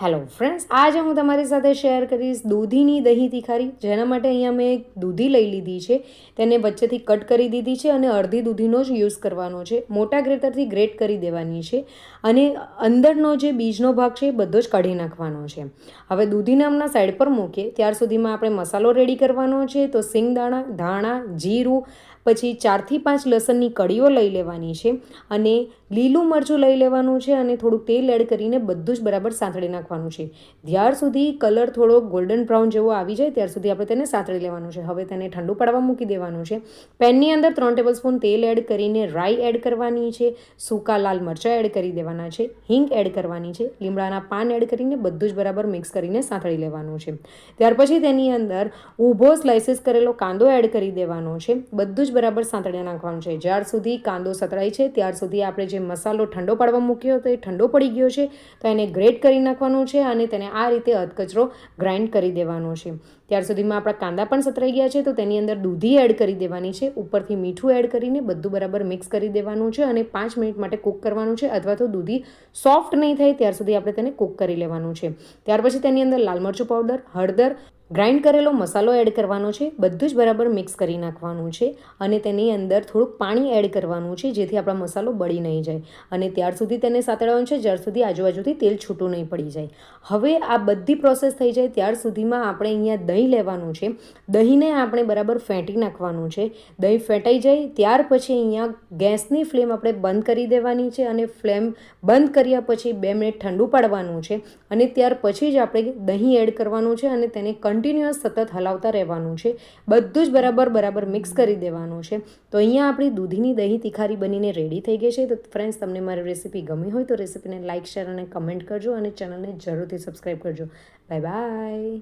Hello friends, આજે હું તમારી સાથે શેર કરીશ દૂધીની દહીં તિખારી. જેના માટે અહીંયા મેં એક દૂધી લઈ લીધી છે, તેને વચ્ચેથી કટ કરી દીધી છે અને અડધી દૂધીનો જ યુઝ કરવાનો છે. મોટા ગ્રેટરથી ગ્રેટ કરી દેવાની છે અને અંદરનો જે બીજનો ભાગ છે એ બધો જ કાઢી નાખવાનો છે. હવે દૂધીને હમણાં સાઈડ પર મૂકીએ ત્યાર સુધીમાં આપણે મસાલો રેડી કરવાનો છે. તો સિંગદાણા, ધાણા, જીરું, પછી 4થી 5 લસણની કળીઓ લઈ લેવાની છે અને લીલું મરચું લઈ લેવાનું છે અને થોડું તેલ એડ કરીને બધું જ બરાબર સાંતળી નાખવાનું છે. જ્યાર સુધી કલર થોડો ગોલ્ડન બ્રાઉન જેવો આવી જાય ત્યાર સુધી આપણે તેને સાંતળી લેવાનું છે. હવે તેને ઠંડુ પાડવા મૂકી દેવાનું છે. પેનની અંદર 3 ટેબલસ્પૂન તેલ એડ કરીને રાઈ એડ કરવાની છે, સૂકા લાલ મરચાં એડ કરી દેવાના છે, હિંગ એડ કરવાની છે, લીમડાના પાન એડ કરીને બધું જ બરાબર મિક્સ કરીને સાંતળી લેવાનું છે. ત્યાર પછી તેની અંદર ઊભો સ્લાઇસીસ કરેલો કાંદો એડ કરી દેવાનો છે. બધું જ બરાબર સાંતળી નાખવાનું છે. જ્યાર સુધી કાંદો સતળાય છે ત્યાર સુધી આપણે જે મસાલો ઠંડો પાડવા મૂક્યો હતો એ ઠંડો પડી ગયો છે, તો એને ગ્રેટ કરી નાખવાનું છે અને તેને આ રીતે અધકચરો ગ્રાઇન્ડ કરી દેવાનો છે. ત્યાર સુધીમાં આપણા કાંદા પણ સતરાઈ ગયા છે, તો તેની અંદર દૂધી એડ કરી દેવાની છે. ઉપરથી મીઠું એડ કરીને બધું બરાબર મિક્સ કરી દેવાનું છે અને 5 મિનિટ માટે કૂક કરવાનું છે, અથવા તો દૂધી સોફ્ટ નહીં થાય ત્યાર સુધી આપણે તેને કૂક કરી લેવાનું છે. ત્યાર પછી તેની અંદર લાલ મરચું પાવડર, હળદર, ગ્રાઇન્ડ કરેલો મસાલો એડ કરવાનો છે. બધું જ બરાબર મિક્સ કરી નાખવાનું છે અને તેની અંદર થોડુંક પાણી એડ કરવાનું છે, જેથી આપણા મસાલો બળી નહીં જાય. અને ત્યાર સુધી તેને સાતળવાનું છે જ્યાર સુધી આજુબાજુથી તેલ છૂટું નહીં પડી જાય. હવે આ બધી પ્રોસેસ થઈ જાય ત્યાર સુધીમાં આપણે અહીંયા દહીં લેવાનું છે. દહીંને આપણે બરાબર ફેંટી નાખવાનું છે. દહીં ફેંટાઈ જાય ત્યાર પછી અહીંયા ગેસની ફ્લેમ આપણે બંધ કરી દેવાની છે અને ફ્લેમ બંધ કર્યા પછી 2 મિનિટ ઠંડુ પાડવાનું છે અને ત્યાર પછી જ આપણે દહીં એડ કરવાનું છે અને તેને કન્ટિન્યુઅસ સતત હલાવતા રહેવાનું છે. બધું જ બરાબર મિક્સ કરી દેવાનું છે. તો અહીંયા આપણી દૂધીની દહીં તિખારી બનીને રેડી થઈ ગઈ છે. તો ફ્રેન્ડ્સ, તમને મારી રેસીપી ગમી હોય તો રેસીપીને લાઇક, શેર અને કમેન્ટ કરજો અને ચેનલને જરૂરથી સબસ્ક્રાઈબ કરજો. Bye bye.